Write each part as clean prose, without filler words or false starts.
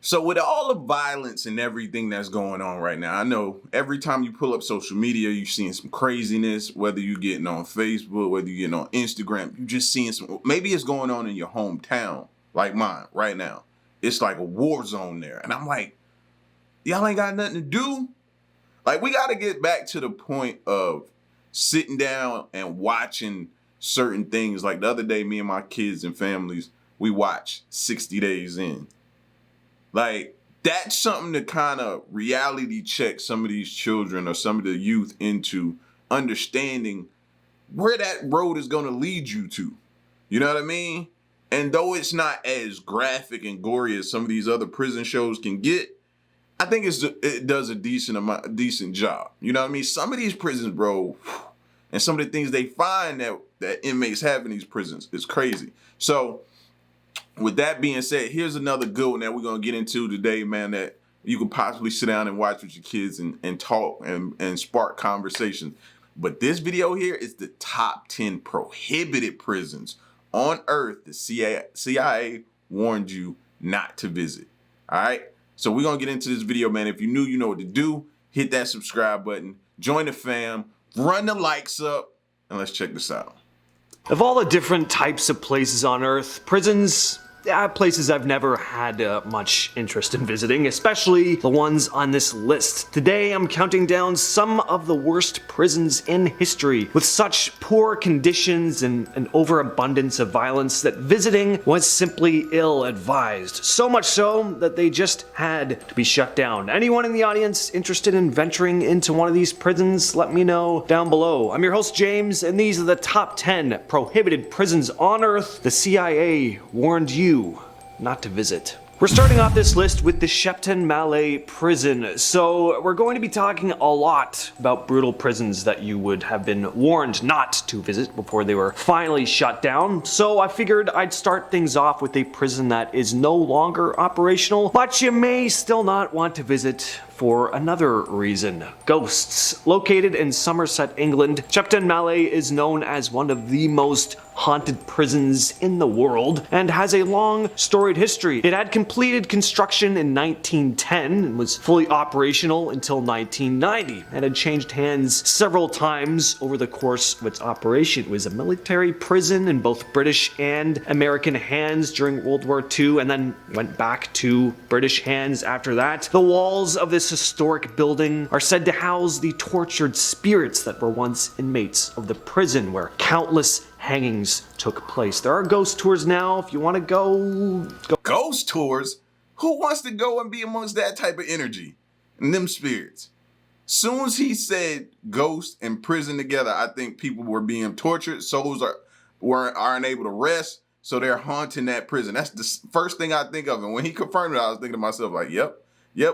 So with all the violence and everything that's going on right now, I know every time you pull up social media, you're seeing some craziness, whether you're getting on Facebook, whether you're getting on Instagram, you're just seeing some, maybe it's going on in your hometown, like mine right now. It's like a war zone there. And I'm like, y'all ain't got nothing to do. Like, we got to get back to the point of sitting down and watching certain things. Like the other day, me and my kids and families, we watched 60 Days In. Like, that's something to kind of reality check some of these children or some of the youth into understanding where that road is going to lead you to. You know what I mean? And though it's not as graphic and gory as some of these other prison shows can get, I think it does a decent job. You know what I mean? Some of these prisons, bro, and some of the things they find that inmates have in these prisons is crazy. So, with that being said, here's another good one that we're going to get into today, man, that you can possibly sit down and watch with your kids and talk and spark conversations. But this video here is the top 10 prohibited prisons on Earth the CIA warned you not to visit. All right? So we're going to get into this video, man. If you're new, you know what to do. Hit that subscribe button. Join the fam. Run the likes up. And let's check this out. Of all the different types of places on Earth, prisons are places I've never had much interest in visiting, especially the ones on this list. Today I'm counting down some of the worst prisons in history, with such poor conditions and an overabundance of violence that visiting was simply ill-advised. So much so that they just had to be shut down. Anyone in the audience interested in venturing into one of these prisons, let me know down below. I'm your host James, and these are the top 10 prohibited prisons on Earth the CIA warned you not to visit. We're starting off this list with the Shepton Mallet prison. So we're going to be talking a lot about brutal prisons that you would have been warned not to visit before they were finally shut down. So I figured I'd start things off with a prison that is no longer operational, but you may still not want to visit for another reason. Ghosts. Located in Somerset, England, Shepton Mallet is known as one of the most haunted prisons in the world and has a long storied history. It had completed construction in 1910 and was fully operational until 1990 and had changed hands several times over the course of its operation. It was a military prison in both British and American hands during World War II and then went back to British hands after that. The walls of this historic building are said to house the tortured spirits that were once inmates of the prison, where countless hangings took place. There are ghost tours now if you want to go. Ghost tours? Who wants to go and be amongst that type of energy and them spirits? Soon as he said ghost and prison together, I think people were being tortured. Souls aren't able to rest, so they're haunting that prison. That's the first thing I think of. And when he confirmed it, I was thinking to myself, like, yep.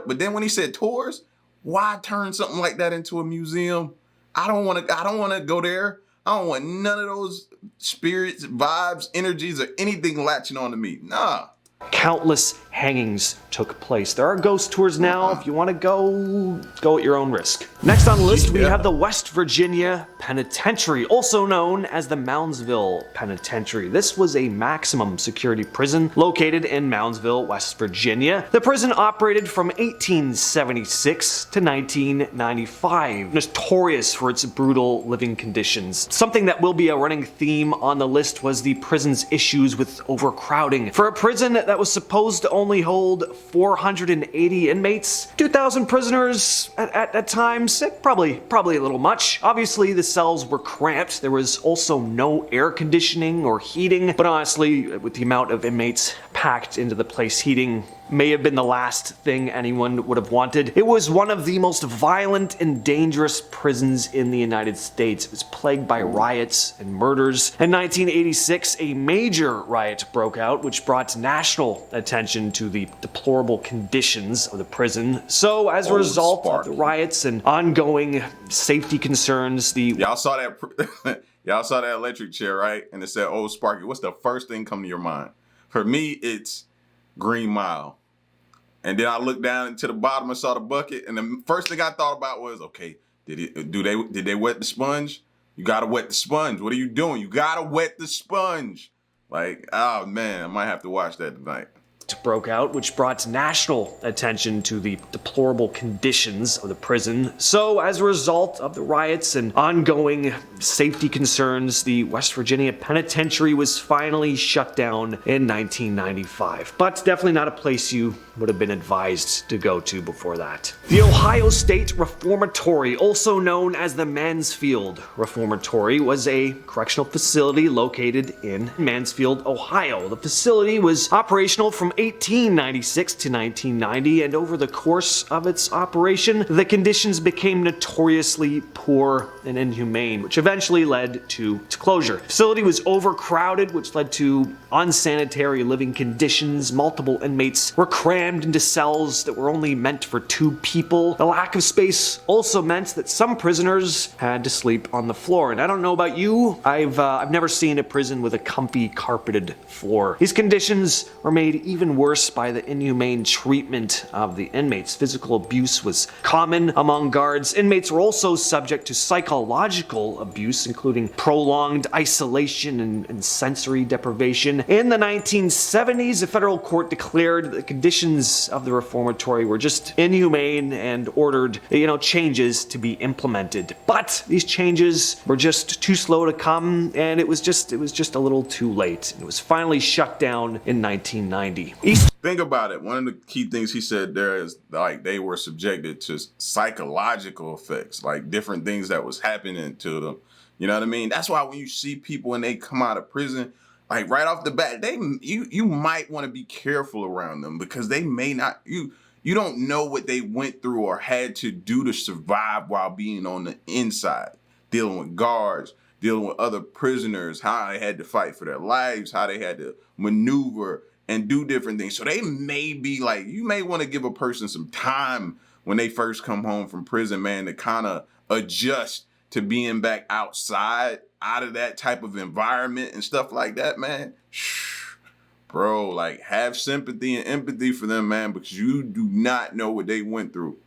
But then when he said tours, why turn something like that into a museum? I don't want to go there. I don't want none of those spirits, vibes, energies, or anything latching on to me. Nah. Countless hangings took place. There are ghost tours now. If you want to go at your own risk. Next on the list, we have the West Virginia Penitentiary, also known as the Moundsville Penitentiary. This was a maximum security prison located in Moundsville, West Virginia. The prison operated from 1876 to 1995, notorious for its brutal living conditions. Something that will be a running theme on the list was the prison's issues with overcrowding. For a prison that was supposed to only hold 480 inmates, 2,000 prisoners at times, probably a little much. Obviously, the cells were cramped. There was also no air conditioning or heating, but honestly, with the amount of inmates packed into the place, heating may have been the last thing anyone would have wanted. It was one of the most violent and dangerous prisons in the United States. It was plagued by riots and murders. In 1986, a major riot broke out, which brought national attention to the deplorable conditions of the prison. So, as a result of the riots and ongoing safety concerns, Y'all saw that y'all saw that electric chair, right? And it said, "Old Sparky." What's the first thing come to your mind? For me, it's Green Mile. And then I looked down to the bottom and saw the bucket, and the first thing I thought about was, okay, did they wet the sponge? You gotta wet the sponge. What are you doing? You gotta wet the sponge. Like, oh man, I might have to watch that tonight. broke out, which brought national attention to the deplorable conditions of the prison. So, as a result of the riots and ongoing safety concerns, the West Virginia Penitentiary was finally shut down in 1995. But definitely not a place you would have been advised to go to before that. The Ohio State Reformatory, also known as the Mansfield Reformatory, was a correctional facility located in Mansfield, Ohio. The facility was operational from 1896 to 1990, and over the course of its operation, the conditions became notoriously poor and inhumane, which eventually led to its closure. The facility was overcrowded, which led to unsanitary living conditions. Multiple inmates were crammed into cells that were only meant for 2 people. The lack of space also meant that some prisoners had to sleep on the floor. And I don't know about you, I've never seen a prison with a comfy carpeted floor. These conditions were made even worse by the inhumane treatment of the inmates. Physical abuse was common among guards. Inmates were also subject to psychological abuse, including prolonged isolation and sensory deprivation. In the 1970s, a federal court declared the conditions of the reformatory were just inhumane and ordered, changes to be implemented. But these changes were just too slow to come, and it was just a little too late. It was finally shut down in 1990. Think about it. One of the key things he said there is like they were subjected to psychological effects, like different things that was happening to them. You know what I mean? That's why when you see people when they come out of prison, like right off the bat, you might want to be careful around them because they may not, you don't know what they went through or had to do to survive while being on the inside, dealing with guards, dealing with other prisoners, how they had to fight for their lives, how they had to maneuver and do different things. So they may be like, you may want to give a person some time when they first come home from prison, man, to kind of adjust to being back outside, out of that type of environment and stuff like that, man. Bro, like have sympathy and empathy for them, man, because you do not know what they went through.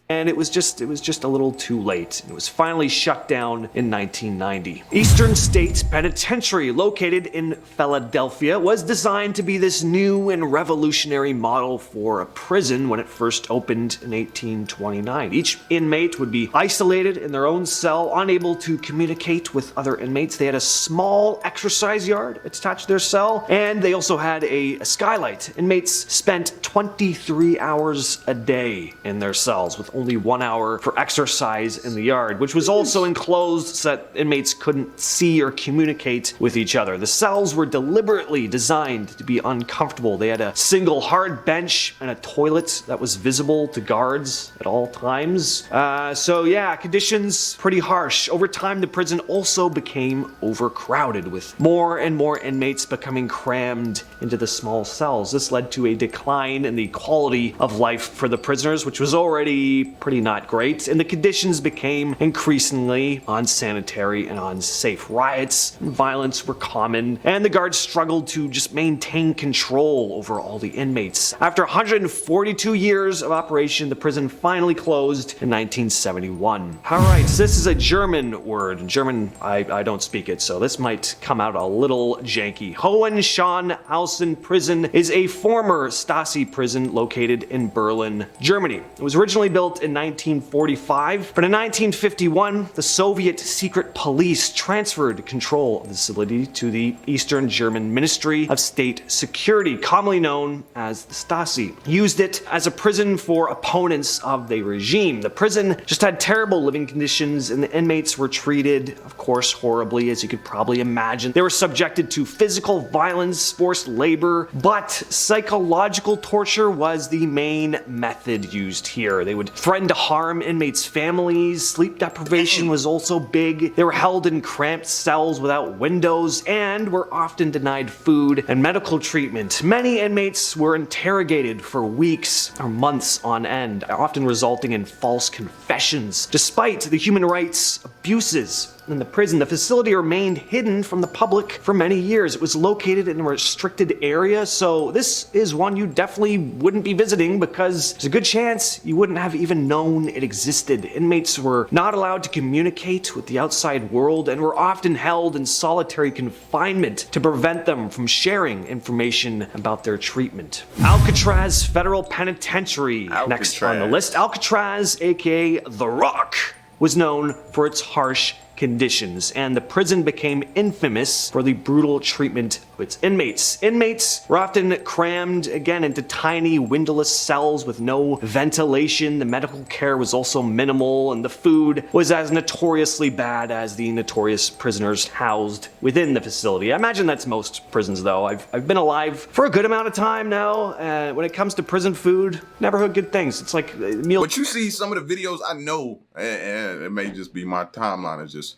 And it was just a little too late. It was finally shut down in 1990. Eastern State Penitentiary, located in Philadelphia, was designed to be this new and revolutionary model for a prison when it first opened in 1829. Each inmate would be isolated in their own cell, unable to communicate with other inmates. They had a small exercise yard attached to their cell, and they also had a skylight. Inmates spent 23 hours a day in their cells, with only 1 hour for exercise in the yard, which was also enclosed so that inmates couldn't see or communicate with each other. The cells were deliberately designed to be uncomfortable. They had a single hard bench and a toilet that was visible to guards at all times. So yeah, conditions pretty harsh. Over time, the prison also became overcrowded, with more and more inmates becoming crammed into the small cells. This led to a decline in the quality of life for the prisoners, which was already pretty not great, and the conditions became increasingly unsanitary and unsafe. Riots and violence were common, and the guards struggled to just maintain control over all the inmates. After 142 years of operation, the prison finally closed in 1971. Alright, so this is a German word. In German, I don't speak it, so this might come out a little janky. Hohenschönhausen Prison is a former Stasi prison located in Berlin, Germany. It was originally built in 1945, but in 1951, the Soviet secret police transferred control of the facility to the Eastern German Ministry of State Security, commonly known as the Stasi. Used it as a prison for opponents of the regime. The prison just had terrible living conditions, and the inmates were treated, of course, horribly, as you could probably imagine. They were subjected to physical violence, forced labor, but psychological torture was the main method used here. They would threaten to harm inmates' families. Sleep deprivation was also big. They were held in cramped cells without windows and were often denied food and medical treatment. Many inmates were interrogated for weeks or months on end, often resulting in false confessions. Despite the human rights abuses in the prison. The facility remained hidden from the public for many years. It was located in a restricted area, so this is one you definitely wouldn't be visiting because there's a good chance you wouldn't have even known it existed. Inmates were not allowed to communicate with the outside world and were often held in solitary confinement to prevent them from sharing information about their treatment. Alcatraz Federal Penitentiary, next on the list. Alcatraz, aka The Rock, was known for its harsh conditions, and the prison became infamous for the brutal treatment of its inmates. Inmates were often crammed, again, into tiny windowless cells with no ventilation. The medical care was also minimal, and the food was as notoriously bad as the notorious prisoners housed within the facility. I imagine that's most prisons, though. I've been alive for a good amount of time now, and when it comes to prison food, never heard good things. It's like meal. But you see some of the videos, I know, and it may just be my timeline is just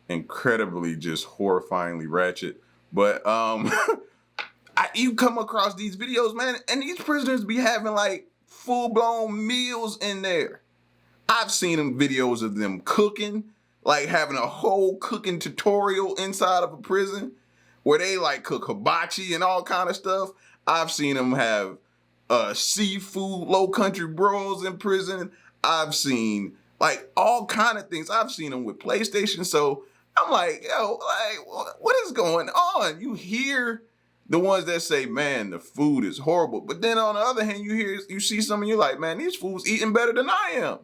incredibly just horrifyingly ratchet, but you come across these videos, man, and these prisoners be having like full-blown meals in there. I've seen them videos of them cooking, like having a whole cooking tutorial inside of a prison where they like cook hibachi and all kind of stuff. I've seen them have seafood low country broils in prison. I've seen like all kind of things. I've seen them with PlayStation. So I'm like, yo, like, what is going on? You hear the ones that say, man, the food is horrible. But then on the other hand, you see some and you're like, man, these fools eating better than I am.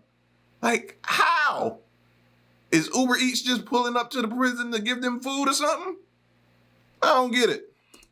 Like, how? Is Uber Eats just pulling up to the prison to give them food or something? I don't get it.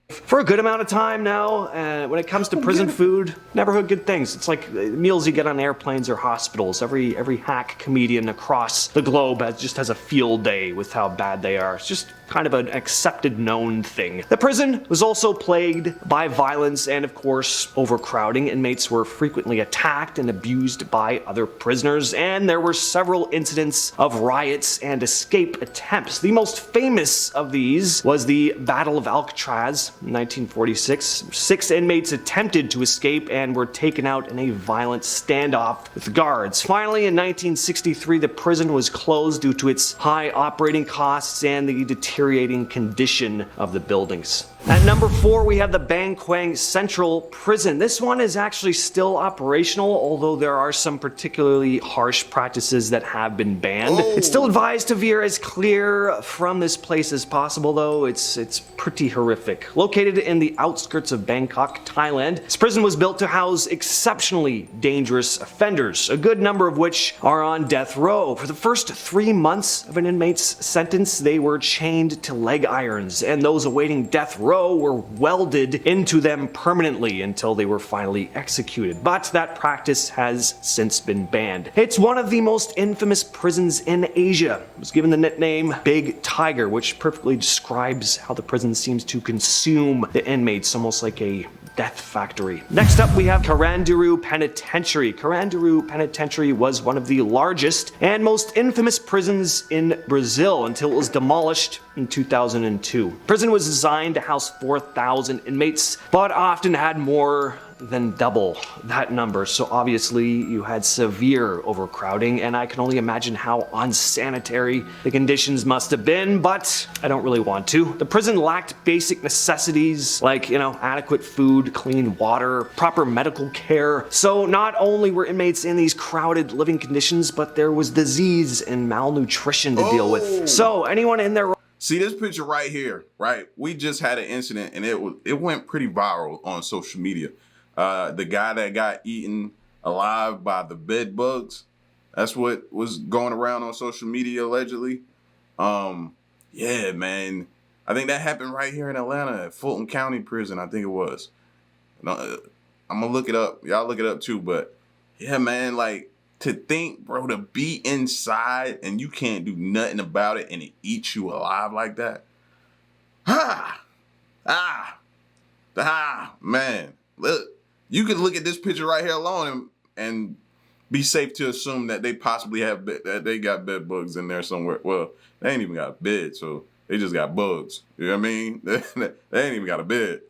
For a good amount of time now, when it comes to prison food, never heard good things. It's like meals you get on airplanes or hospitals. Every hack comedian across the globe just has a field day with how bad they are. It's just kind of an accepted known thing. The prison was also plagued by violence and, of course, overcrowding. Inmates were frequently attacked and abused by other prisoners, and there were several incidents of riots and escape attempts. The most famous of these was the Battle of Alcatraz in 1946. 6 inmates attempted to escape and were taken out in a violent standoff with guards. Finally, in 1963, the prison was closed due to its high operating costs and the deteriorating condition of the buildings. At number 4, we have the Phangan Central Prison. This one is actually still operational, although there are some particularly harsh practices that have been banned. It's still advised to veer as clear from this place as possible, though. It's pretty horrific. Located in the outskirts of Bangkok, Thailand, this prison was built to house exceptionally dangerous offenders, a good number of which are on death row. For the first 3 months of an inmate's sentence, they were chained to leg irons, and those awaiting death row were welded into them permanently until they were finally executed. But that practice has since been banned. It's one of the most infamous prisons in Asia. It was given the nickname Big Tiger, which perfectly describes how the prison seems to consume the inmates, almost like a death factory. Next up, we have Karanduru Penitentiary. Karanduru Penitentiary was one of the largest and most infamous prisons in Brazil until it was demolished in 2002. Prison was designed to house 4,000 inmates, but often had more than double that number. So obviously you had severe overcrowding, and I can only imagine how unsanitary the conditions must have been, but I don't really want to. The prison lacked basic necessities like, adequate food, clean water, proper medical care. So not only were inmates in these crowded living conditions, but there was disease and malnutrition to deal with. So anyone in there. See this picture right here, right? We just had an incident and it went pretty viral on social media. The guy that got eaten alive by the bed bugs. That's what was going around on social media allegedly. Yeah, man. I think that happened right here in Atlanta at Fulton County Prison. I think it was. I'm gonna look it up. Y'all look it up too. But yeah, man, like to think, bro, to be inside and you can't do nothing about it and it eats you alive like that. Man. Look. You could look at this picture right here alone and be safe to assume that they possibly have that they got bed bugs in there somewhere. Well, they ain't even got a bed, so they just got bugs. You know what I mean? They ain't even got a bed.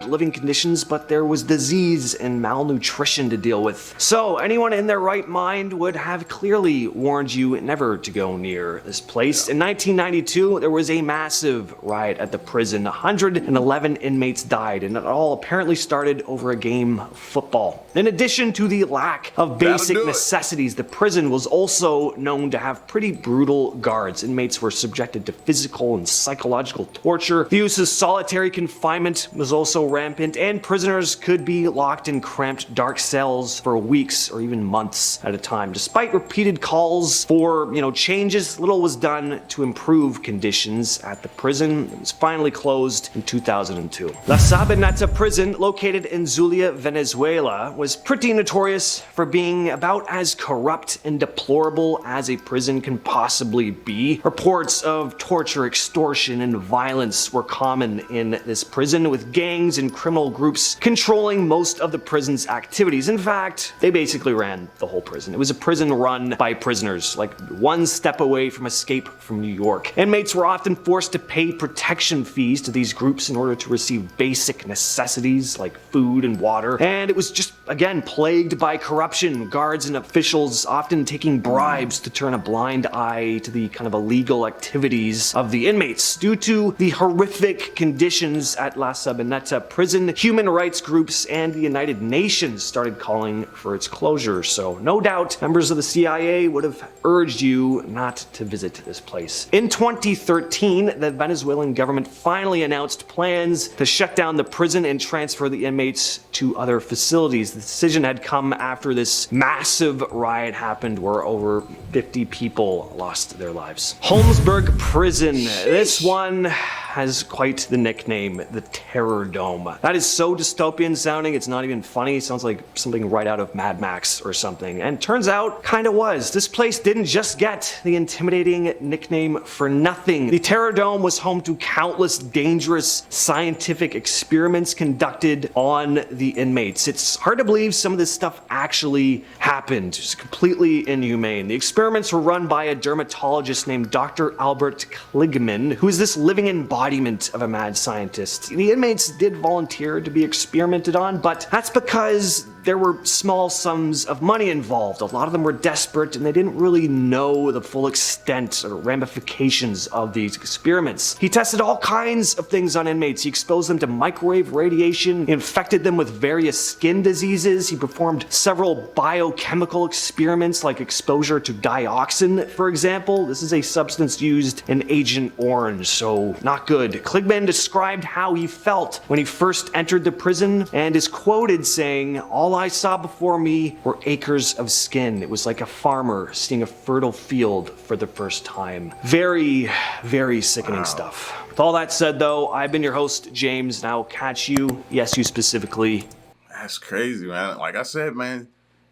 living conditions, but there was disease and malnutrition to deal with. So anyone in their right mind would have clearly warned you never to go near this place. In 1992, there was a massive riot at the prison. 111 inmates died, and it all apparently started over a game of football. In addition to the lack of basic necessities, the prison was also known to have pretty brutal guards. Inmates were subjected to physical and psychological torture. The use of solitary confinement was also rampant, and prisoners could be locked in cramped dark cells for weeks or even months at a time. Despite repeated calls for, changes, little was done to improve conditions at the prison. It was finally closed in 2002. La Sabaneta prison, located in Zulia, Venezuela, was pretty notorious for being about as corrupt and deplorable as a prison can possibly be. Reports of torture, extortion, and violence were common in this prison, with gangs and criminal groups controlling most of the prison's activities. In fact, they basically ran the whole prison. It was a prison run by prisoners, like one step away from escape from New York. Inmates were often forced to pay protection fees to these groups in order to receive basic necessities like food and water. And it was just, again, plagued by corruption. Guards and officials often taking bribes to turn a blind eye to the kind of illegal activities of the inmates. Due to the horrific conditions at La Sabaneta prison, human rights groups and the United Nations started calling for its closure. So no doubt members of the CIA would have urged you not to visit this place. In 2013, the Venezuelan government finally announced plans to shut down the prison and transfer the inmates to other facilities. The decision had come after this massive riot happened where over 50 people lost their lives. Holmesburg Prison. This one has quite the nickname, the Terror Dome. That is so dystopian sounding, it's not even funny. It sounds like something right out of Mad Max or something. And turns out, kinda was. This place didn't just get the intimidating nickname for nothing. The Terror Dome was home to countless dangerous scientific experiments conducted on the inmates. It's hard to believe some of this stuff actually happened. It's completely inhumane. The experiments were run by a dermatologist named Dr. Albert Kligman, who is this living embodiment of a mad scientist. The inmates did volunteer to be experimented on, but that's because there were small sums of money involved. A lot of them were desperate and they didn't really know the full extent or ramifications of these experiments. He tested all kinds of things on inmates. He exposed them to microwave radiation, he infected them with various skin diseases. He performed several biochemical experiments like exposure to dioxin, for example. This is a substance used in Agent Orange, so not good. Kligman described how he felt when he first entered the prison and is quoted saying, "All I saw before me were acres of skin. It was like a farmer seeing a fertile field for the first time." Very, very sickening stuff. With all that said though, I've been your host, James, and I'll catch you, yes you specifically. That's crazy, man. Like I said, man,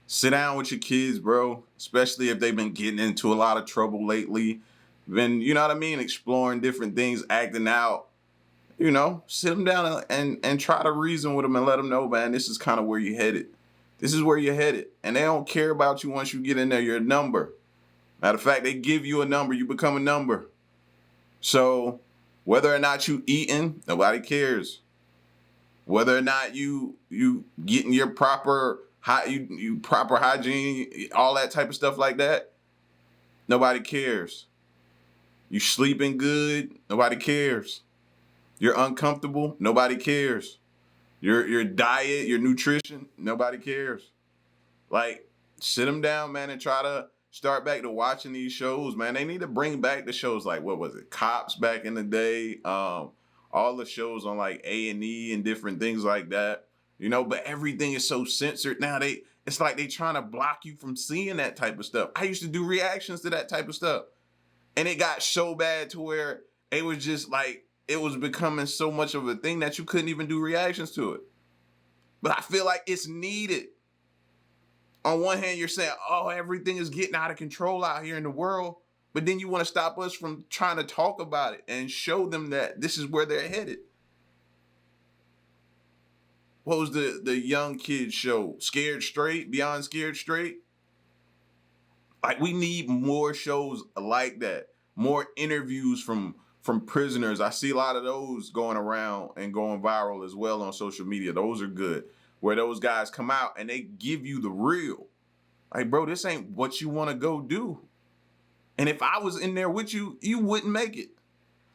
sit down with your kids, bro, especially if they've been getting into a lot of trouble lately. Been, you know what I mean, exploring different things, acting out. Sit them down and try to reason with them and let them know, man, this is kind of where you're headed. This is where you're headed. And they don't care about you once you get in there. You're a number. Matter of fact, they give you a number. You become a number. So whether or not you eating, nobody cares. Whether or not you getting your proper proper hygiene, all that type of stuff like that, nobody cares. You sleeping good, nobody cares. You're uncomfortable, nobody cares. Your diet, your nutrition, nobody cares. Like, sit them down, man, and try to start back to watching these shows, man. They need to bring back the shows like, what was it, Cops back in the day, all the shows on like A&E and different things like that, but everything is so censored now. It's like they trying to block you from seeing that type of stuff. I used to do reactions to that type of stuff. And it got so bad to where it was just like, it was becoming so much of a thing that you couldn't even do reactions to it. But I feel like it's needed. On one hand, you're saying, oh, everything is getting out of control out here in the world. But then you want to stop us from trying to talk about it and show them that this is where they're headed. What was the young kids show? Scared Straight? Beyond Scared Straight? Like, we need more shows like that. More interviews from from prisoners. I see a lot of those going around and going viral as well on social media. Those are good. Where those guys come out and they give you the real. Like, bro, this ain't what you want to go do. And if I was in there with you, you wouldn't make it.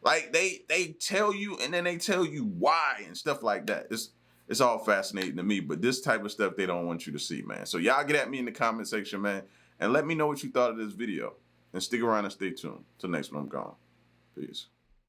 Like, they tell you and then they tell you why and stuff like that. It's all fascinating to me, but this type of stuff they don't want you to see, man. So y'all get at me in the comment section, man, and let me know what you thought of this video. And stick around and stay tuned. Till next one, I'm gone. Peace.